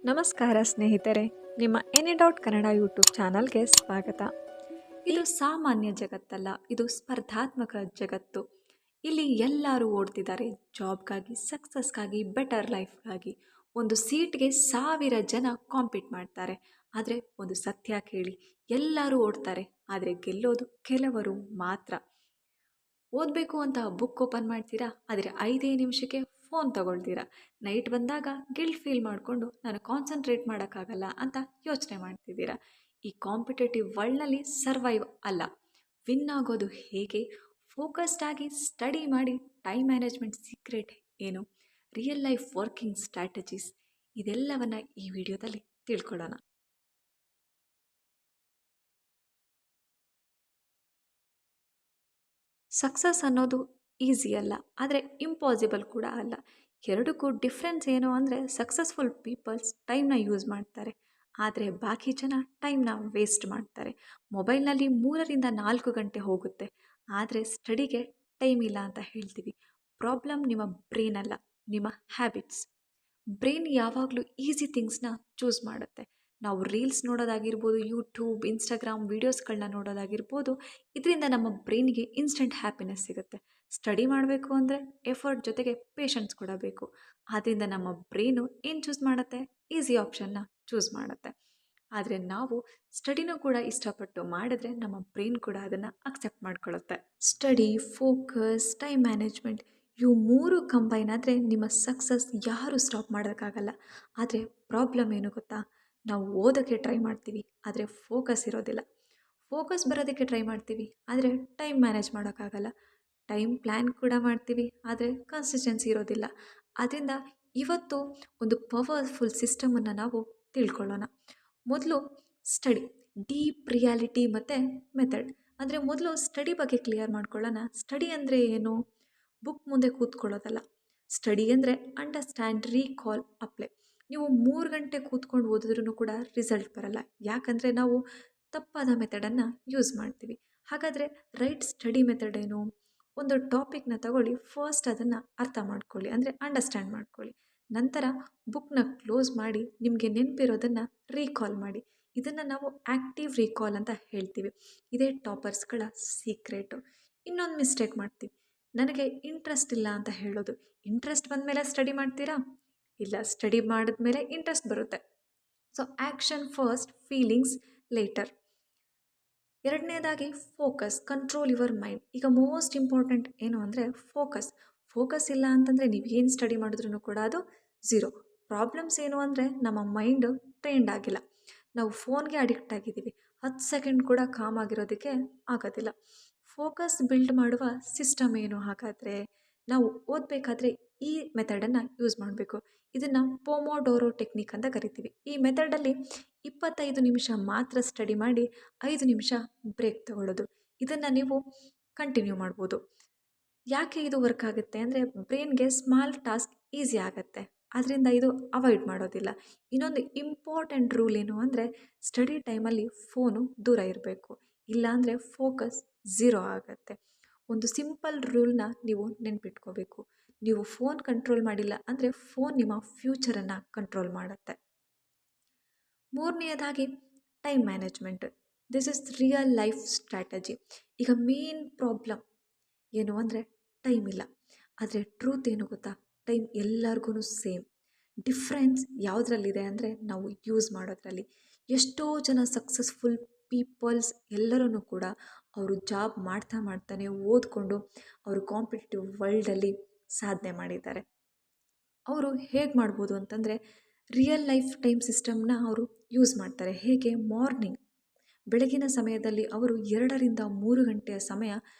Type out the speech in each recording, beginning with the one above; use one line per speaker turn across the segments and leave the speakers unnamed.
ನಮಸ್ಕಾರ ಸ್ನೇಹಿತರೆ, ನಿಮ್ಮ ಎನಿ ಡೌಟ್ ಕನ್ನಡ ಯೂಟ್ಯೂಬ್ ಚಾನಲ್ಗೆ ಸ್ವಾಗತ. ಇದು ಸಾಮಾನ್ಯ ಜಗತ್ತಲ್ಲ, ಇದು ಸ್ಪರ್ಧಾತ್ಮಕ ಜಗತ್ತು. ಇಲ್ಲಿ ಎಲ್ಲರೂ ಓಡ್ತಿದ್ದಾರೆ ಜಾಬ್ಗಾಗಿ, ಸಕ್ಸಸ್ಗಾಗಿ, ಬೆಟರ್ ಲೈಫ್ಗಾಗಿ. ಒಂದು ಸೀಟ್ಗೆ 1000 ಜನ ಕಾಂಪೀಟ್ ಮಾಡ್ತಾರೆ. ಆದರೆ ಒಂದು ಸತ್ಯ ಕೇಳಿ, ಎಲ್ಲರೂ ಓಡ್ತಾರೆ, ಆದರೆ ಗೆಲ್ಲೋದು ಕೆಲವರು ಮಾತ್ರ. ಓದಬೇಕು ಅಂತ ಬುಕ್ ಓಪನ್ ಮಾಡ್ತೀರಾ, ಆದರೆ 5 ನಿಮಿಷಕ್ಕೆ ಫೋನ್ ತಗೊಳ್ತೀರಾ. ನೈಟ್ ಬಂದಾಗ ಗಿಲ್ಟ್ ಫೀಲ್ ಮಾಡಿಕೊಂಡು ನಾನು ಕಾನ್ಸಂಟ್ರೇಟ್ ಮಾಡೋಕ್ಕಾಗಲ್ಲ ಅಂತ ಯೋಚನೆ ಮಾಡ್ತಿದ್ದೀರಾ. ಈ ಕಾಂಪಿಟೇಟಿವ್ ವರ್ಲ್ಡ್ನಲ್ಲಿ ಸರ್ವೈವ್ ಅಲ್ಲ, ವಿನ್ ಆಗೋದು ಹೇಗೆ, ಫೋಕಸ್ಡ್ ಆಗಿ ಸ್ಟಡಿ ಮಾಡಿ ಟೈಮ್ ಮ್ಯಾನೇಜ್ಮೆಂಟ್ ಸೀಕ್ರೆಟ್ ಏನು, ರಿಯಲ್ ಲೈಫ್ ವರ್ಕಿಂಗ್ ಸ್ಟ್ರಾಟಜೀಸ್, ಇದೆಲ್ಲವನ್ನು ಈ ವಿಡಿಯೋದಲ್ಲಿ ತಿಳ್ಕೊಳ್ಳೋಣ. ಸಕ್ಸಸ್ ಅನ್ನೋದು ಈಸಿ ಅಲ್ಲ, ಆದರೆ ಇಂಪಾಸಿಬಲ್ ಕೂಡ ಅಲ್ಲ. ಎರಡಕ್ಕೂ ಡಿಫ್ರೆನ್ಸ್ ಏನು ಅಂದರೆ, ಸಕ್ಸಸ್ಫುಲ್ ಪೀಪಲ್ಸ್ ಟೈಮ್ನ ಯೂಸ್ ಮಾಡ್ತಾರೆ, ಆದರೆ ಬಾಕಿ ಜನ ಟೈಮ್ನ ವೇಸ್ಟ್ ಮಾಡ್ತಾರೆ. ಮೊಬೈಲ್ನಲ್ಲಿ 3 ರಿಂದ 4 ಗಂಟೆ ಹೋಗುತ್ತೆ, ಆದರೆ ಸ್ಟಡಿಗೆ ಟೈಮ್ ಇಲ್ಲ ಅಂತ ಹೇಳ್ತೀವಿ. ಪ್ರಾಬ್ಲಮ್ ನಿಮ್ಮ ಬ್ರೈನ್ ಅಲ್ಲ, ನಿಮ್ಮ ಹ್ಯಾಬಿಟ್ಸ್. ಬ್ರೈನ್ ಯಾವಾಗಲೂ ಈಸಿ ಥಿಂಗ್ಸ್ನ ಚೂಸ್ ಮಾಡುತ್ತೆ. ನಾವು ರೀಲ್ಸ್ ನೋಡೋದಾಗಿರ್ಬೋದು, ಯೂಟ್ಯೂಬ್, ಇನ್ಸ್ಟಾಗ್ರಾಮ್ ವೀಡಿಯೋಸ್ಗಳನ್ನ ನೋಡೋದಾಗಿರ್ಬೋದು, ಇದರಿಂದ ನಮ್ಮ ಬ್ರೈನ್ಗೆ ಇನ್ಸ್ಟೆಂಟ್ ಹ್ಯಾಪಿನೆಸ್ ಸಿಗುತ್ತೆ. ಸ್ಟಡಿ ಮಾಡಬೇಕು ಅಂದರೆ ಎಫರ್ಟ್ ಜೊತೆಗೆ ಪೇಷನ್ಸ್ ಕೂಡ ಬೇಕು. ಆದ್ದರಿಂದ ನಮ್ಮ ಬ್ರೈನು ಏನು ಚೂಸ್ ಮಾಡುತ್ತೆ, ಈಸಿ ಆಪ್ಷನ್ನ ಚೂಸ್ ಮಾಡುತ್ತೆ. ಆದರೆ ನಾವು ಸ್ಟಡಿನೂ ಕೂಡ ಇಷ್ಟಪಟ್ಟು ಮಾಡಿದ್ರೆ ನಮ್ಮ ಬ್ರೈನ್ ಕೂಡ ಅದನ್ನು ಅಕ್ಸೆಪ್ಟ್ ಮಾಡ್ಕೊಳ್ಳುತ್ತೆ. ಸ್ಟಡಿ, ಫೋಕಸ್, ಟೈಮ್ ಮ್ಯಾನೇಜ್ಮೆಂಟ್, ಇವು 3 ಕಂಬೈನ್ ಆದರೆ ನಿಮ್ಮ ಸಕ್ಸಸ್ ಯಾರೂ ಸ್ಟಾಪ್ ಮಾಡೋಕ್ಕಾಗಲ್ಲ. ಆದರೆ ಪ್ರಾಬ್ಲಮ್ ಏನು ಗೊತ್ತಾ, ನಾವು ಓದೋಕ್ಕೆ ಟ್ರೈ ಮಾಡ್ತೀವಿ, ಆದರೆ ಫೋಕಸ್ ಇರೋದಿಲ್ಲ. ಫೋಕಸ್ ಬರೋದಕ್ಕೆ ಟ್ರೈ ಮಾಡ್ತೀವಿ, ಆದರೆ ಟೈಮ್ ಮ್ಯಾನೇಜ್ ಮಾಡೋಕ್ಕಾಗಲ್ಲ. ಟೈಮ್ ಪ್ಲ್ಯಾನ್ ಕೂಡ ಮಾಡ್ತೀವಿ, ಆದರೆ ಕನ್ಸಿಸ್ಟೆನ್ಸಿ ಇರೋದಿಲ್ಲ. ಆದ್ದರಿಂದ ಇವತ್ತು ಒಂದು ಪವರ್ಫುಲ್ ಸಿಸ್ಟಮನ್ನು ನಾವು ತಿಳ್ಕೊಳ್ಳೋಣ. ಮೊದಲು ಸ್ಟಡಿ, ಡೀಪ್ ರಿಯಾಲಿಟಿ ಮತ್ತು ಮೆಥಡ್. ಅಂದರೆ ಮೊದಲು ಸ್ಟಡಿ ಬಗ್ಗೆ ಕ್ಲಿಯರ್ ಮಾಡ್ಕೊಳ್ಳೋಣ. ಸ್ಟಡಿ ಅಂದರೆ ಏನು? ಬುಕ್ ಮುಂದೆ ಕೂತ್ಕೊಳ್ಳೋದಲ್ಲ. ಸ್ಟಡಿ ಅಂದರೆ ಅಂಡರ್ಸ್ಟ್ಯಾಂಡ್, ರೀಕಾಲ್, ಅಪ್ಲೈ. ನೀವು 3 ಗಂಟೆ ಕೂತ್ಕೊಂಡು ಓದಿದ್ರೂ ಕೂಡ ರಿಸಲ್ಟ್ ಬರಲ್ಲ, ಯಾಕಂದರೆ ನಾವು ತಪ್ಪಾದ ಮೆಥಡನ್ನು ಯೂಸ್ ಮಾಡ್ತೀವಿ. ಹಾಗಾದರೆ ರೈಟ್ ಸ್ಟಡಿ ಮೆಥಡ್ ಏನು? ಒಂದು ಟಾಪಿಕ್ನ ತಗೊಳ್ಳಿ, ಫಸ್ಟ್ ಅದನ್ನು ಅರ್ಥ ಮಾಡ್ಕೊಳ್ಳಿ, ಅಂದರೆ ಅಂಡರ್ಸ್ಟ್ಯಾಂಡ್ ಮಾಡ್ಕೊಳ್ಳಿ. ನಂತರ ಬುಕ್ನ ಕ್ಲೋಸ್ ಮಾಡಿ ನಿಮಗೆ ನೆನಪಿರೋದನ್ನು ರೀಕಾಲ್ ಮಾಡಿ. ಇದನ್ನು ನಾವು ಆ್ಯಕ್ಟಿವ್ ರೀಕಾಲ್ ಅಂತ ಹೇಳ್ತೀವಿ. ಇದೇ ಟಾಪರ್ಸ್ಗಳ ಸೀಕ್ರೆಟು. ಇನ್ನೊಂದು ಮಿಸ್ಟೇಕ್ ಮಾಡ್ತೀವಿ, ನನಗೆ ಇಂಟ್ರೆಸ್ಟ್ ಇಲ್ಲ ಅಂತ ಹೇಳೋದು. ಇಂಟ್ರೆಸ್ಟ್ ಬಂದ ಮೇಲೆ ಸ್ಟಡಿ ಮಾಡ್ತೀರಾ? ಇಲ್ಲ, ಸ್ಟಡಿ ಮಾಡಿದ್ಮೇಲೆ ಇಂಟ್ರೆಸ್ಟ್ ಬರುತ್ತೆ. So action first, feelings later. ಎರಡನೇದಾಗಿ ಫೋಕಸ್, ಕಂಟ್ರೋಲ್ ಯುವರ್ ಮೈಂಡ್. ಈಗ ಮೋಸ್ಟ್ ಇಂಪಾರ್ಟೆಂಟ್ ಏನು ಅಂದರೆ ಫೋಕಸ್. ಫೋಕಸ್ ಇಲ್ಲ ಅಂತಂದರೆ ನೀವು ಏನು ಸ್ಟಡಿ ಮಾಡಿದ್ರೂ ಕೂಡ ಅದು ಝೀರೋ. ಪ್ರಾಬ್ಲಮ್ಸ್ ಏನು ಅಂದರೆ ನಮ್ಮ ಮೈಂಡು ಟ್ರೈನ್ಡ್ ಆಗಿಲ್ಲ. ನಾವು ಫೋನ್ಗೆ ಅಡಿಕ್ಟ್ ಆಗಿದ್ದೀವಿ, 10 ಸೆಕೆಂಡ್ ಕೂಡ ಕಾಮ್ ಆಗಿರೋದಕ್ಕೆ ಆಗೋದಿಲ್ಲ. ಫೋಕಸ್ ಬಿಲ್ಡ್ ಮಾಡುವ ಸಿಸ್ಟಮ್ ಏನು? ಹಾಗಾದರೆ ನಾವು ಓದಬೇಕಾದ್ರೆ ಈ ಮೆಥಡನ್ನು ಯೂಸ್ ಮಾಡಬೇಕು. ಇದನ್ನು ಪೊಮೊಡೋರೋ ಟೆಕ್ನಿಕ್ ಅಂತ ಕರಿತೀವಿ. ಈ ಮೆಥಡಲ್ಲಿ 25 ನಿಮಿಷ ಮಾತ್ರ ಸ್ಟಡಿ ಮಾಡಿ 5 ನಿಮಿಷ ಬ್ರೇಕ್ ತಗೊಳ್ಳೋದು. ಇದನ್ನು ನೀವು ಕಂಟಿನ್ಯೂ ಮಾಡ್ಬೋದು. ಯಾಕೆ ಇದು ವರ್ಕ್ ಆಗುತ್ತೆ ಅಂದರೆ, ಬ್ರೈನ್ಗೆ ಸ್ಮಾಲ್ ಟಾಸ್ಕ್ ಈಸಿ ಆಗುತ್ತೆ, ಅದರಿಂದ ಇದು ಅವಾಯ್ಡ್ ಮಾಡೋದಿಲ್ಲ. ಇನ್ನೊಂದು ಇಂಪಾರ್ಟೆಂಟ್ ರೂಲ್ ಏನು ಅಂದರೆ, ಸ್ಟಡಿ ಟೈಮಲ್ಲಿ ಫೋನು ದೂರ ಇರಬೇಕು, ಇಲ್ಲಾಂದರೆ ಫೋಕಸ್ ಝೀರೋ ಆಗುತ್ತೆ. ಒಂದು ಸಿಂಪಲ್ ರೂಲ್ನ ನೀವು ನೆನ್ಪಿಟ್ಕೋಬೇಕು. ನೀವು ಫೋನ್ ಕಂಟ್ರೋಲ್ ಮಾಡಿಲ್ಲ ಅಂದರೆ ಫೋನ್ ನಿಮ್ಮ ಫ್ಯೂಚರನ್ನು ಕಂಟ್ರೋಲ್ ಮಾಡುತ್ತೆ. ಮೂರನೆಯದಾಗಿ time management. This is real life strategy. ಈಗ ಮೇನ್ ಪ್ರಾಬ್ಲಮ್ ಏನು ಅಂದರೆ ಟೈಮ್ ಇಲ್ಲ. ಆದರೆ ಟ್ರೂತ್ ಏನು ಗೊತ್ತಾ, ಟೈಮ್ ಎಲ್ಲರಿಗೂ ಸೇಮ್. ಡಿಫ್ರೆನ್ಸ್ ಯಾವುದ್ರಲ್ಲಿದೆ ಅಂದರೆ ನಾವು ಯೂಸ್ ಮಾಡೋದ್ರಲ್ಲಿ. ಎಷ್ಟೋ ಜನ ಸಕ್ಸಸ್ಫುಲ್ ಪೀಪಲ್ಸ್ ಎಲ್ಲರೂ ಕೂಡ ಅವರು ಜಾಬ್ ಮಾಡ್ತಾನೆ ಓದ್ಕೊಂಡು ಅವರು ಕಾಂಪಿಟೇಟಿವ್ ವರ್ಲ್ಡಲ್ಲಿ ಸಾಧನೆ ಮಾಡಿದ್ದಾರೆ. ಅವರು ಹೇಗೆ ಮಾಡ್ಬೋದು ಅಂತಂದರೆ, ರಿಯಲ್ ಲೈಫ್ ಟೈಮ್ ಸಿಸ್ಟಮ್ನ ಅವರು ಯೂಸ್ ಮಾಡ್ತಾರೆ. ಹೇಗೆ? ಮಾರ್ನಿಂಗ್ ಬೆಳಗಿನ ಸಮಯದಲ್ಲಿ ಅವರು 2 ರಿಂದ 3 ಗಂಟೆಯ ಸಮಯ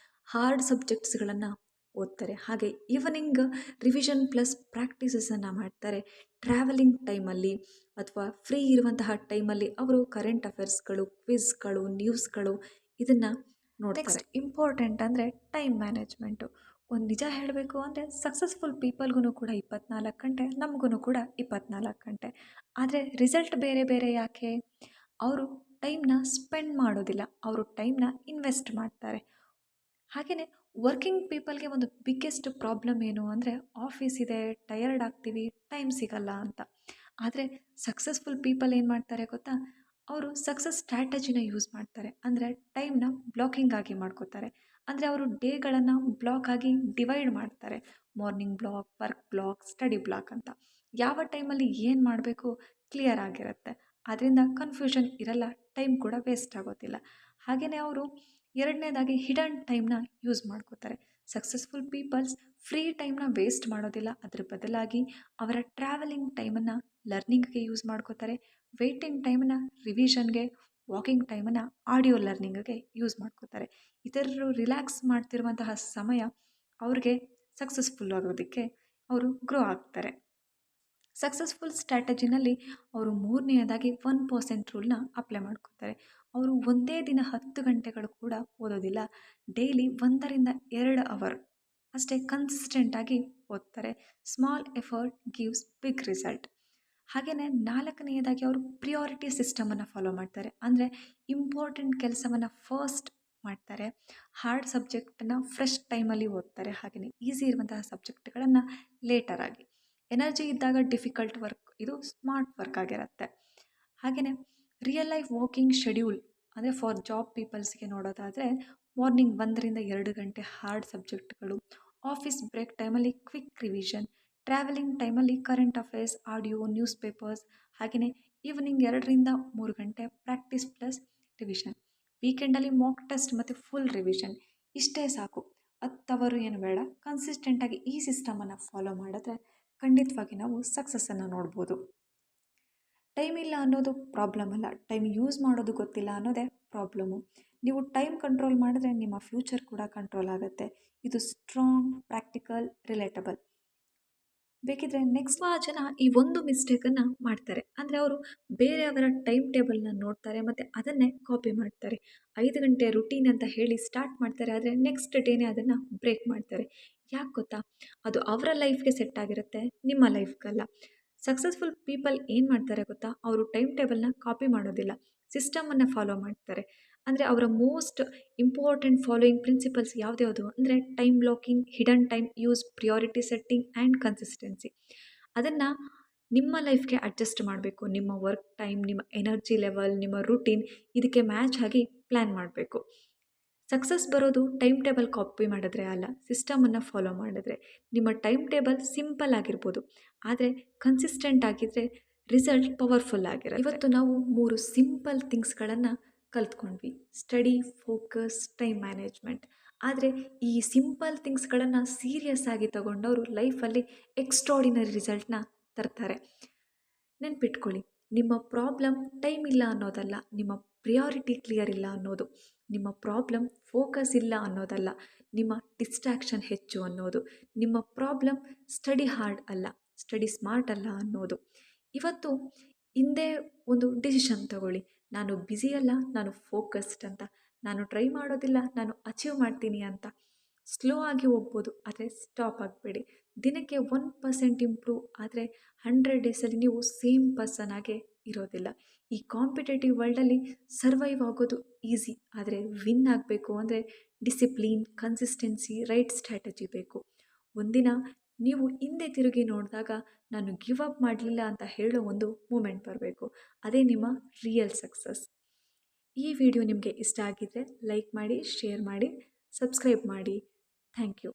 ಹಾರ್ಡ್ ಸಬ್ಜೆಕ್ಟ್ಸ್ಗಳನ್ನು ಓದ್ತಾರೆ. ಹಾಗೆ ಈವ್ನಿಂಗ್ ರಿವಿಷನ್ ಪ್ಲಸ್ ಪ್ರಾಕ್ಟೀಸಸನ್ನು ಮಾಡ್ತಾರೆ. ಟ್ರಾವೆಲಿಂಗ್ ಟೈಮಲ್ಲಿ ಅಥವಾ ಫ್ರೀ ಇರುವಂತಹ ಟೈಮಲ್ಲಿ ಅವರು ಕರೆಂಟ್ ಅಫೇರ್ಸ್ಗಳು, ಕ್ವಿಜ್ಗಳು, ನ್ಯೂಸ್ಗಳು ಇದನ್ನು ನೋಡ್ತಾರೆ. ನೆಕ್ಸ್ಟ್ ಇಂಪಾರ್ಟೆಂಟ್ ಅಂದರೆ ಟೈಮ್ ಮ್ಯಾನೇಜ್ಮೆಂಟು. ಒಂದು ನಿಜ ಹೇಳಬೇಕು ಅಂದರೆ ಸಕ್ಸಸ್ಫುಲ್ ಪೀಪಲ್ಗೂ ಕೂಡ 24 ಗಂಟೆ, ನಮಗೂ ಕೂಡ 24 ಗಂಟೆ. ಆದರೆ ರಿಸಲ್ಟ್ ಬೇರೆ ಬೇರೆ. ಯಾಕೆ? ಅವರು ಟೈಮ್ನ ಸ್ಪೆಂಡ್ ಮಾಡೋದಿಲ್ಲ, ಅವರು ಟೈಮ್ನ ಇನ್ವೆಸ್ಟ್ ಮಾಡ್ತಾರೆ. ಹಾಗೆಯೇ ವರ್ಕಿಂಗ್ ಪೀಪಲ್ಗೆ ಒಂದು ಬಿಗ್ಗೆಸ್ಟ್ ಪ್ರಾಬ್ಲಮ್ ಏನು ಅಂದರೆ, ಆಫೀಸ್ ಇದೆ, ಟಯರ್ಡ್ ಆಗ್ತೀವಿ, ಟೈಮ್ ಸಿಗಲ್ಲ ಅಂತ. ಆದರೆ ಸಕ್ಸಸ್ಫುಲ್ ಪೀಪಲ್ ಏನು ಮಾಡ್ತಾರೆ ಗೊತ್ತಾ? ಅವರು ಸಕ್ಸಸ್ ಸ್ಟ್ರಾಟಜಿನ ಯೂಸ್ ಮಾಡ್ತಾರೆ. ಅಂದರೆ ಟೈಮ್ನ ಬ್ಲಾಕಿಂಗ್ ಆಗಿ ಮಾಡ್ಕೋತಾರೆ. ಅಂದರೆ ಅವರು ಡೇಗಳನ್ನು ಬ್ಲಾಕ್ ಆಗಿ ಡಿವೈಡ್ ಮಾಡ್ತಾರೆ. Morning block, work block, study block ಅಂತ. ಯಾವ ಟೈಮಲ್ಲಿ ಏನು ಮಾಡಬೇಕು ಕ್ಲಿಯರ್ ಆಗಿರುತ್ತೆ. ಅದರಿಂದ ಕನ್ಫ್ಯೂಷನ್ ಇರಲ್ಲ, ಟೈಮ್ ಕೂಡ ವೇಸ್ಟ್ ಆಗೋದಿಲ್ಲ. ಹಾಗೆಯೇ ಅವರು ಎರಡನೇದಾಗಿ ಹಿಡನ್ ಟೈಮ್ನ ಯೂಸ್ ಮಾಡ್ಕೋತಾರೆ. ಸಕ್ಸಸ್ಫುಲ್ ಪೀಪಲ್ಸ್ ಫ್ರೀ ಟೈಮ್ನ ವೇಸ್ಟ್ ಮಾಡೋದಿಲ್ಲ, ಅದ್ರ ಬದಲಾಗಿ ಅವರ ಟ್ರಾವೆಲಿಂಗ್ ಟೈಮನ್ನು ಲರ್ನಿಂಗ್ಗೆ ಯೂಸ್ ಮಾಡ್ಕೋತಾರೆ. ವೇಟಿಂಗ್ ಟೈಮನ್ನು ರಿವಿಷನ್ಗೆ, ವಾಕಿಂಗ್ ಟೈಮನ್ನು ಆಡಿಯೋ ಲರ್ನಿಂಗ್ಗೆ ಯೂಸ್ ಮಾಡ್ಕೋತಾರೆ. ಇತರರು ರಿಲ್ಯಾಕ್ಸ್ ಮಾಡ್ತಿರುವಂತಹ ಸಮಯ ಅವ್ರಿಗೆ ಸಕ್ಸಸ್ಫುಲ್ ಆಗೋದಕ್ಕೆ ಅವರು ಗ್ರೋ ಆಗ್ತಾರೆ. ಸಕ್ಸಸ್ಫುಲ್ ಸ್ಟ್ರಾಟಜಿನಲ್ಲಿ ಅವರು ಮೂರನೆಯದಾಗಿ 1% ರೂಲ್ನ ಅಪ್ಲೈ ಮಾಡ್ಕೋತಾರೆ. ಅವರು ಒಂದೇ ದಿನ 10 ಗಂಟೆಗಳು ಕೂಡ ಓದೋದಿಲ್ಲ, ಡೈಲಿ 1 ರಿಂದ 2 ಅವರ್ ಅಷ್ಟೇ ಕನ್ಸಿಸ್ಟೆಂಟಾಗಿ ಓದ್ತಾರೆ. Small effort gives big result. ಹಾಗೆಯೇ ನಾಲ್ಕನೆಯದಾಗಿ ಅವರು ಪ್ರಿಯಾರಿಟಿ ಸಿಸ್ಟಮನ್ನು ಫಾಲೋ ಮಾಡ್ತಾರೆ. ಅಂದರೆ ಇಂಪಾರ್ಟೆಂಟ್ ಕೆಲಸವನ್ನು ಫಸ್ಟ್ ಮಾಡ್ತಾರೆ, ಹಾರ್ಡ್ ಸಬ್ಜೆಕ್ಟನ್ನು ಫ್ರೆಶ್ ಟೈಮಲ್ಲಿ ಓದ್ತಾರೆ. ಹಾಗೆಯೇ ಈಸಿ ಇರುವಂತಹ ಸಬ್ಜೆಕ್ಟ್ಗಳನ್ನು ಲೇಟರಾಗಿ. ಎನರ್ಜಿ ಇದ್ದಾಗ ಡಿಫಿಕಲ್ಟ್ ವರ್ಕ್ ಇದು ಸ್ಮಾರ್ಟ್ ವರ್ಕ್ ಆಗಿರುತ್ತೆ. ಹಾಗೆಯೇ ರಿಯಲ್ ಲೈಫ್ ವರ್ಕಿಂಗ್ ಶೆಡ್ಯೂಲ್ ಅಂದರೆ ಫಾರ್ ಜಾಬ್ ಪೀಪಲ್ಸ್ಗೆ ನೋಡೋದಾದರೆ ಮಾರ್ನಿಂಗ್ 1 ರಿಂದ 2 ಗಂಟೆ ಹಾರ್ಡ್ ಸಬ್ಜೆಕ್ಟ್ಗಳು, ಆಫೀಸ್ ಬ್ರೇಕ್ ಟೈಮಲ್ಲಿ ಕ್ವಿಕ್ ರಿವಿಷನ್, ಟ್ರಾವೆಲಿಂಗ್ ಟೈಮಲ್ಲಿ current affairs, audio, news papers, ಹಾಗೆಯೇ ಈವ್ನಿಂಗ್ 2 ರಿಂದ 3 ಗಂಟೆ ಪ್ರಾಕ್ಟೀಸ್ ಪ್ಲಸ್ ರಿವಿಷನ್, ವೀಕೆಂಡಲ್ಲಿ ಮಾಕ್ ಟೆಸ್ಟ್ ಮತ್ತು ಫುಲ್ ರಿವಿಷನ್. ಇಷ್ಟೇ ಸಾಕು, 10 ಅವರು ಏನು ಬೇಡ. ಕನ್ಸಿಸ್ಟೆಂಟಾಗಿ ಈ ಸಿಸ್ಟಮನ್ನು ಫಾಲೋ ಮಾಡಿದ್ರೆ ಖಂಡಿತವಾಗಿ ನಾವು ಸಕ್ಸಸ್ಸನ್ನು ನೋಡ್ಬೋದು. ಟೈಮ್ ಇಲ್ಲ ಅನ್ನೋದು ಪ್ರಾಬ್ಲಮ್ ಅಲ್ಲ, ಟೈಮ್ ಯೂಸ್ ಮಾಡೋದು ಗೊತ್ತಿಲ್ಲ ಅನ್ನೋದೇ ಪ್ರಾಬ್ಲಮ್ಮು. ನೀವು ಟೈಮ್ ಕಂಟ್ರೋಲ್ ಮಾಡಿದ್ರೆ ನಿಮ್ಮ ಫ್ಯೂಚರ್ ಕೂಡ ಕಂಟ್ರೋಲ್ ಆಗುತ್ತೆ. ಇದು ಸ್ಟ್ರಾಂಗ್, ಪ್ರಾಕ್ಟಿಕಲ್, ರಿಲೇಟಬಲ್. ಬೇಕಿದ್ರೆ ನೆಕ್ಸ್ಟ್ ಜನ ಈ ಒಂದು ಮಿಸ್ಟೇಕನ್ನು ಮಾಡ್ತಾರೆ. ಅಂದರೆ ಅವರು ಬೇರೆಯವರ ಟೈಮ್ ಟೇಬಲ್ನ ನೋಡ್ತಾರೆ ಮತ್ತು ಅದನ್ನೇ ಕಾಪಿ ಮಾಡ್ತಾರೆ. 5 ಗಂಟೆ ರುಟೀನ್ ಅಂತ ಹೇಳಿ ಸ್ಟಾರ್ಟ್ ಮಾಡ್ತಾರೆ, ಆದರೆ ನೆಕ್ಸ್ಟ್ ಡೇನೇ ಅದನ್ನು ಬ್ರೇಕ್ ಮಾಡ್ತಾರೆ. ಯಾಕೆ ಗೊತ್ತಾ? ಅದು ಅವರ ಲೈಫ್ಗೆ ಸೆಟ್ ಆಗಿರುತ್ತೆ, ನಿಮ್ಮ ಲೈಫ್ಗಲ್ಲ. ಸಕ್ಸಸ್ಫುಲ್ ಪೀಪಲ್ ಏನು ಮಾಡ್ತಾರೆ ಗೊತ್ತಾ? ಅವರು ಟೈಮ್ ಟೇಬಲ್ನ ಕಾಪಿ ಮಾಡೋದಿಲ್ಲ, ಸಿಸ್ಟಮನ್ನು ಫಾಲೋ ಮಾಡ್ತಾರೆ. ಅಂದರೆ ಅವರ ಮೋಸ್ಟ್ ಇಂಪಾರ್ಟೆಂಟ್ ಫಾಲೋಯಿಂಗ್ ಪ್ರಿನ್ಸಿಪಲ್ಸ್ ಯಾವ್ದ್ಯಾವುದು ಅಂದರೆ time blocking, hidden time use, priority setting and consistency. ಅದನ್ನು ನಿಮ್ಮ ಲೈಫ್ಗೆ ಅಡ್ಜಸ್ಟ್ ಮಾಡಬೇಕು. ನಿಮ್ಮ ವರ್ಕ್ ಟೈಮ್, ನಿಮ್ಮ ಎನರ್ಜಿ ಲೆವೆಲ್, ನಿಮ್ಮ ರೂಟೀನ್ ಇದಕ್ಕೆ ಮ್ಯಾಚ್ ಆಗಿ ಪ್ಲ್ಯಾನ್ ಮಾಡಬೇಕು. ಸಕ್ಸಸ್ ಬರೋದು ಟೈಮ್ ಟೇಬಲ್ ಕಾಪಿ ಮಾಡಿದ್ರೆ ಅಲ್ಲ, ಸಿಸ್ಟಮನ್ನು ಫಾಲೋ ಮಾಡಿದ್ರೆ. ನಿಮ್ಮ ಟೈಮ್ ಟೇಬಲ್ ಸಿಂಪಲ್ ಆಗಿರ್ಬೋದು, ಆದರೆ ಕನ್ಸಿಸ್ಟೆಂಟ್ ಆಗಿದ್ದರೆ ರಿಸಲ್ಟ್ ಪವರ್ಫುಲ್ ಆಗಿರುತ್ತೆ. ಇವತ್ತು ನಾವು 3 ಸಿಂಪಲ್ ಥಿಂಗ್ಸ್ಗಳನ್ನು ಕಲ್ತ್ಕೊಂಡ್ವಿ: ಸ್ಟಡಿ, ಫೋಕಸ್, ಟೈಮ್ ಮ್ಯಾನೇಜ್ಮೆಂಟ್. ಆದರೆ ಈ ಸಿಂಪಲ್ ಥಿಂಗ್ಸ್ಗಳನ್ನು ಸೀರಿಯಸ್ ಆಗಿ ತಗೊಂಡವರು ಲೈಫಲ್ಲಿ ಎಕ್ಸ್ಟ್ರಾಡಿನರಿ ರಿಸಲ್ಟ್ನ ತರ್ತಾರೆ. ನೆನ್ಪಿಟ್ಕೊಳ್ಳಿ, ನಿಮ್ಮ ಪ್ರಾಬ್ಲಮ್ ಟೈಮ್ ಇಲ್ಲ ಅನ್ನೋದಲ್ಲ, ನಿಮ್ಮ ಪ್ರಿಯಾರಿಟಿ ಕ್ಲಿಯರ್ ಇಲ್ಲ ಅನ್ನೋದು. ನಿಮ್ಮ ಪ್ರಾಬ್ಲಮ್ ಫೋಕಸ್ ಇಲ್ಲ ಅನ್ನೋದಲ್ಲ, ನಿಮ್ಮ ಡಿಸ್ಟ್ರಾಕ್ಷನ್ ಹೆಚ್ಚು ಅನ್ನೋದು. ನಿಮ್ಮ ಪ್ರಾಬ್ಲಮ್ ಸ್ಟಡಿ ಹಾರ್ಡ್ ಅಲ್ಲ, ಸ್ಟಡಿ ಸ್ಮಾರ್ಟ್ ಅಲ್ಲ ಅನ್ನೋದು. ಇವತ್ತು ಹಿಂದೆ ಒಂದು ಡಿಸಿಷನ್ ತಗೊಳ್ಳಿ: ನಾನು ಬ್ಯುಸಿ ಅಲ್ಲ, ನಾನು ಫೋಕಸ್ಡ್ ಅಂತ. ನಾನು ಟ್ರೈ ಮಾಡೋದಿಲ್ಲ, ನಾನು ಅಚೀವ್ ಮಾಡ್ತೀನಿ ಅಂತ. ಸ್ಲೋ ಆಗಿ ಹೋಗ್ಬೋದು, ಆದರೆ ಸ್ಟಾಪ್ ಆಗಬೇಡಿ. ದಿನಕ್ಕೆ 1% ಇಂಪ್ರೂವ್ ಆದರೆ 100 ಡೇಸಲ್ಲಿ ನೀವು ಸೇಮ್ ಪರ್ಸನ್ ಆಗೇ ಇರೋದಿಲ್ಲ. ಈ ಕಾಂಪಿಟೇಟಿವ್ ವರ್ಲ್ಡಲ್ಲಿ ಸರ್ವೈವ್ ಆಗೋದು ಈಸಿ, ಆದರೆ ವಿನ್ ಆಗಬೇಕು ಅಂದರೆ ಡಿಸಿಪ್ಲಿನ್, ಕನ್ಸಿಸ್ಟೆನ್ಸಿ, ರೈಟ್ ಸ್ಟ್ರಾಟಜಿ ಬೇಕು. ಒಂದಿನ ನೀವು ಹಿಂದೆ ತಿರುಗಿ ನೋಡಿದಾಗ ನಾನು ಗಿವ್ ಅಪ್ ಮಾಡಲಿಲ್ಲ ಅಂತ ಹೇಳೋ ಒಂದು ಮೂಮೆಂಟ್ ಬರಬೇಕು. ಅದೇ ನಿಮ್ಮ ರಿಯಲ್ ಸಕ್ಸಸ್. ಈ ವಿಡಿಯೋ ನಿಮಗೆ ಇಷ್ಟ ಆಗಿದ್ದರೆ ಲೈಕ್ ಮಾಡಿ, ಶೇರ್ ಮಾಡಿ, ಸಬ್ಸ್ಕ್ರೈಬ್ ಮಾಡಿ. Thank you.